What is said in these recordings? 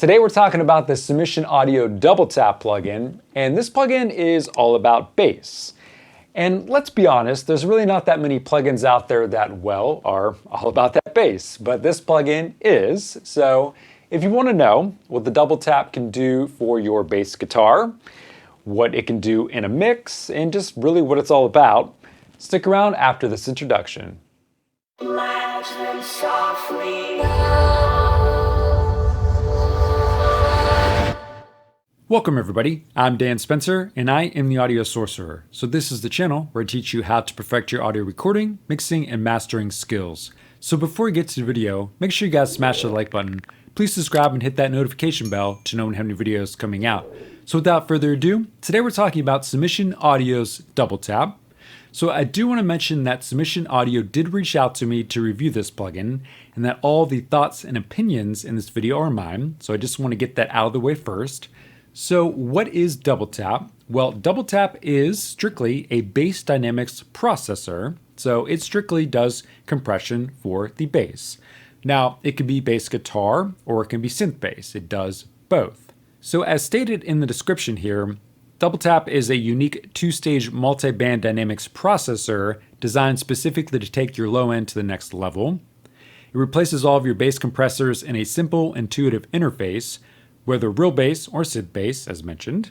Today we're talking about the SubMission Audio DoubleTap plugin, and this plugin is all about bass. And let's be honest, there's really not that many plugins out there that, well, are all about that bass, but this plugin is. So if you want to know what the DoubleTap can do for your bass guitar, what it can do in a mix, and just really what it's all about, stick around after this introduction. Welcome everybody, I'm Dan Spencer and I am the Audio Sorcerer. So this is the channel where I teach you how to perfect your audio recording, mixing, and mastering skills. So before we get to the video, make sure you guys smash the like button. Please subscribe and hit that notification bell to know when we have new videos coming out. So without further ado, today we're talking about SubMission Audio's DoubleTap. So I do want to mention that SubMission Audio did reach out to me to review this plugin, and that all the thoughts and opinions in this video are mine. So I just want to get that out of the way first. So what is DoubleTap? Well, DoubleTap is strictly a bass dynamics processor. So it strictly does compression for the bass. Now, it can be bass guitar or it can be synth bass. It does both. So as stated in the description here, DoubleTap is a unique two-stage multi-band dynamics processor designed specifically to take your low end to the next level. It replaces all of your bass compressors in a simple, intuitive interface. Whether real bass or synth bass, as mentioned,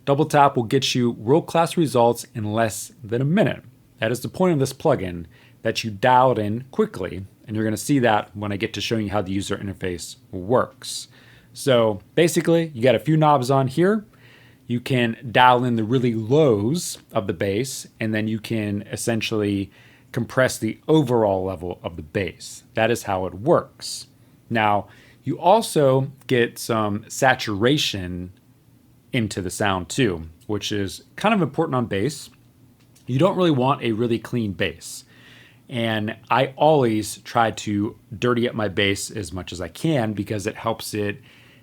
DoubleTap will get you world-class results in less than a minute. That is the point of this plugin, that you dial it in quickly, and you're going to see that when I get to showing you how the user interface works. So basically, you got a few knobs on here. You can dial in the really lows of the bass, and then you can essentially compress the overall level of the bass. That is how it works. Now, you also get some saturation into the sound too, which is kind of important on bass. You don't really want a really clean bass. And I always try to dirty up my bass as much as I can because it helps it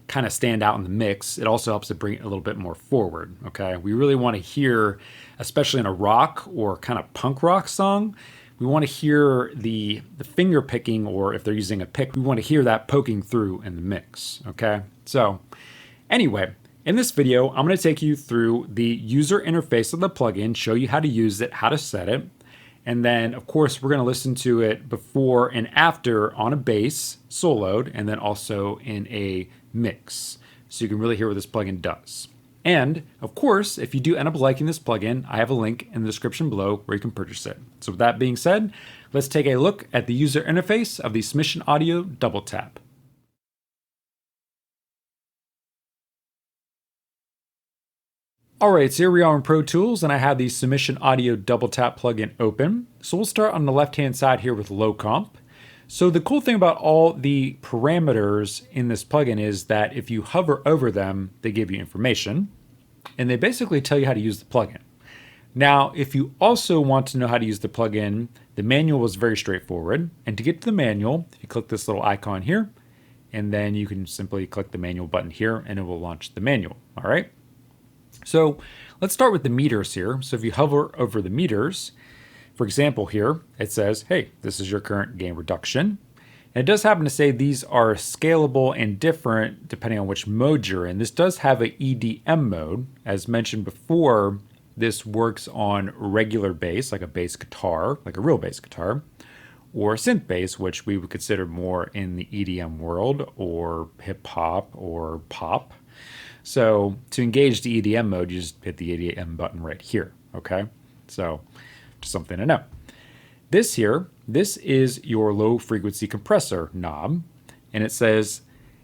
kind of stand out in the mix. It also helps it bring it a little bit more forward, okay? We really want to hear, especially in a rock or kind of punk rock song, we want to hear the finger picking, or if they're using a pick, we want to hear that poking through in the mix, okay? So anyway, in this video, I'm going to take you through the user interface of the plugin, show you how to use it, how to set it, and then of course we're going to listen to it before and after on a bass soloed, and then also in a mix, so you can really hear what this plugin does. And of course, if you do end up liking this plugin, I have a link in the description below where you can purchase it. So with that being said, let's take a look at the user interface of the SubMission Audio DoubleTap. Alright, so here we are in Pro Tools, and I have the SubMission Audio DoubleTap plugin open. So we'll start on the left-hand side here with low comp. So the cool thing about all the parameters in this plugin is that if you hover over them, they give you information, and they basically tell you how to use the plugin. Now, if you also want to know how to use the plugin, the manual is very straightforward. And to get to the manual, you click this little icon here, and then you can simply click the manual button here, and it will launch the manual, all right? So let's start with the meters here. So if you hover over the meters, for example here, it says, hey, this is your current gain reduction. And it does happen to say these are scalable and different depending on which mode you're in. This does have an EDM mode. As mentioned before, this works on regular bass, like a bass guitar, like a real bass guitar, or synth bass, which we would consider more in the EDM world, or hip hop or pop. So to engage the EDM mode, you just hit the EDM button right here, okay? So just something to know. This is your low frequency compressor knob, and it says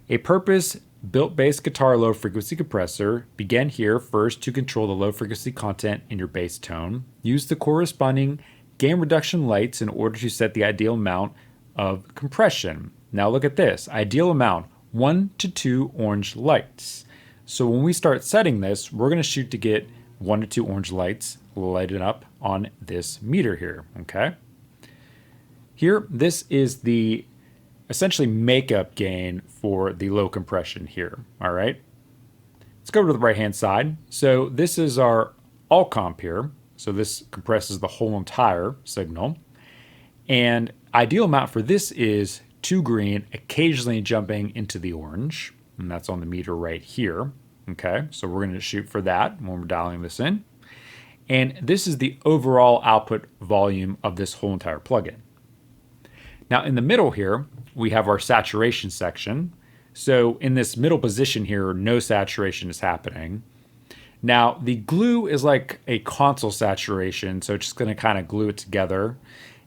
a purpose-built bass guitar low frequency compressor. Begin here first to control the low frequency content in your bass tone. Use the corresponding gain reduction lights in order to set the ideal amount of compression. Now look at this, ideal amount, 1 to 2 orange lights. So when we start setting this, we're going to shoot to get 1 to 2 orange lights lighted up on this meter here, okay? Here, this is the essentially makeup gain for the low compression here, all right? Let's go to the right-hand side. So this is our all comp here. So this compresses the whole entire signal. And ideal amount for this is 2 green, occasionally jumping into the orange. and that's on the meter right here. Okay, so we're going to shoot for that when we're dialing this in. And this is the overall output volume of this whole entire plugin. Now in the middle here, we have our saturation section. So in this middle position here, no saturation is happening. Now the glue is like a console saturation, so it's just going to kind of glue it together.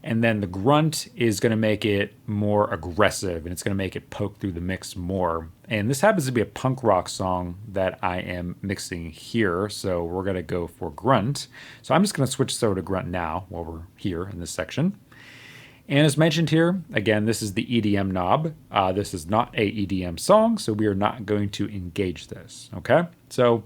And then the grunt is going to make it more aggressive, and it's going to make it poke through the mix more. And this happens to be a punk rock song that I am mixing here, so we're going to go for grunt. So I'm just going to switch this over to grunt now while we're here in this section. And as mentioned here, again, this is the EDM knob. This is not a EDM song, so we are not going to engage this, okay? So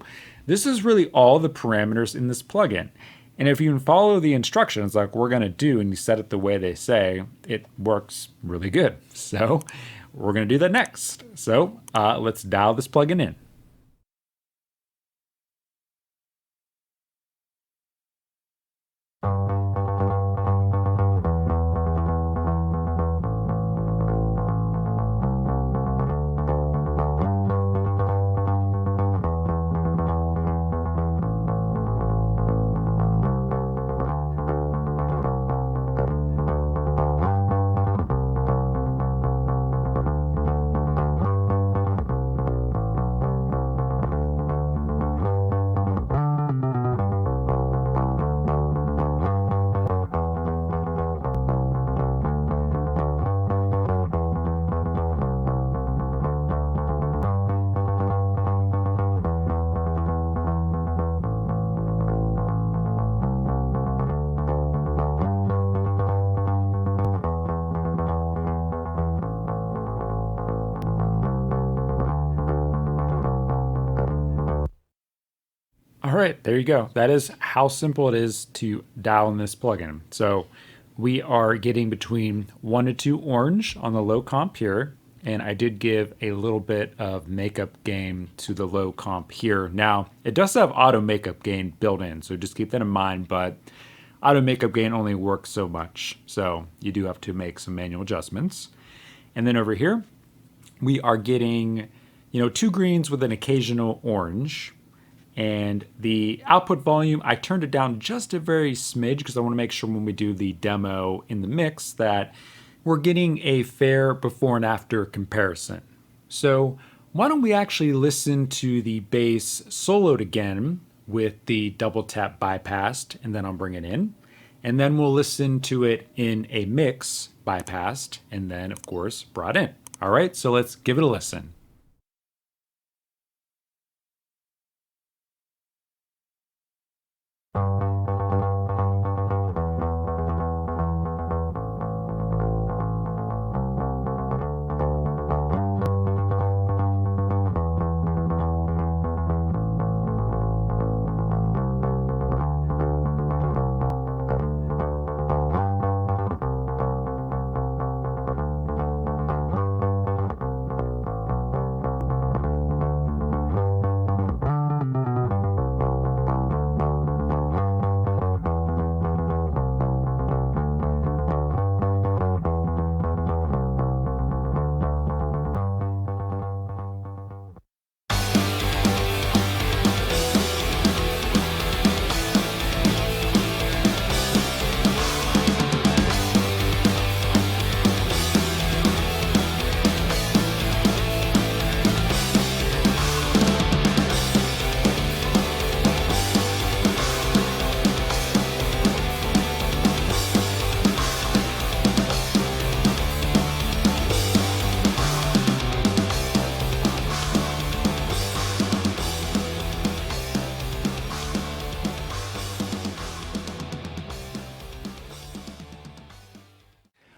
this is really all the parameters in this plugin. And if you can follow the instructions like we're going to do and you set it the way they say, it works really good. So we're going to do that next. So let's dial this plugin in. All right, there you go. That is how simple it is to dial in this plugin. So we are getting between 1 to 2 orange on the low comp here, and I did give a little bit of makeup gain to the low comp here. Now, it does have auto makeup gain built in, so just keep that in mind, but auto makeup gain only works so much, so you do have to make some manual adjustments. And then over here, we are getting, 2 greens with an occasional orange. And the output volume, I turned it down just a very smidge because I want to make sure when we do the demo in the mix that we're getting a fair before and after comparison. So why don't we actually listen to the bass soloed again with the double tap bypassed, and then I'll bring it in. And then we'll listen to it in a mix bypassed, and then of course brought in. All right, so let's give it a listen.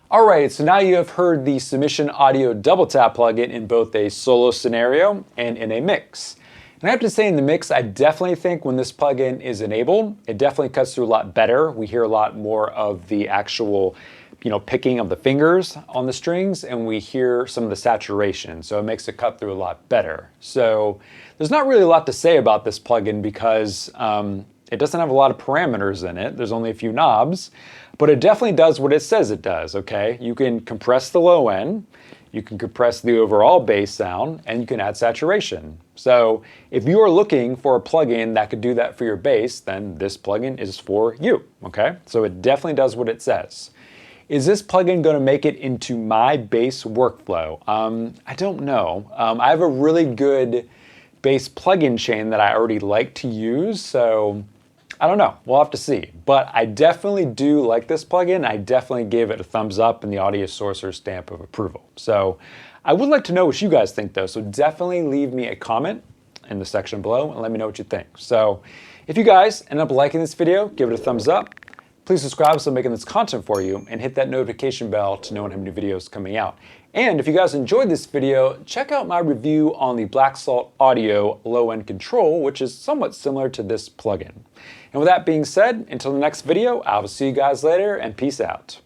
All right, so now you have heard the SubMission Audio DoubleTap plugin in both a solo scenario and in a mix. And I have to say in the mix, I definitely think when this plugin is enabled, it definitely cuts through a lot better. We hear a lot more of the actual, picking of the fingers on the strings, and we hear some of the saturation. So it makes it cut through a lot better. So there's not really a lot to say about this plugin because it doesn't have a lot of parameters in it. There's only a few knobs, but it definitely does what it says it does, okay? You can compress the low end, You can compress the overall bass sound, and you can add saturation. So if you are looking for a plugin that could do that for your bass, then this plugin is for you, okay? So it definitely does what it says. Is this plugin going to make it into my bass workflow? I don't know. I have a really good bass plugin chain that I already like to use, so I don't know. We'll have to see. But I definitely do like this plugin. I definitely gave it a thumbs up and the Audio Sorcerer stamp of approval. So I would like to know what you guys think though, so definitely leave me a comment in the section below and let me know what you think. So if you guys end up liking this video, give it a thumbs up. Please subscribe so I'm making this content for you, and hit that notification bell to know when I have new videos coming out. And if you guys enjoyed this video, check out my review on the Black Salt Audio low-end control, which is somewhat similar to this plugin. And with that being said, until the next video, I will see you guys later, and peace out.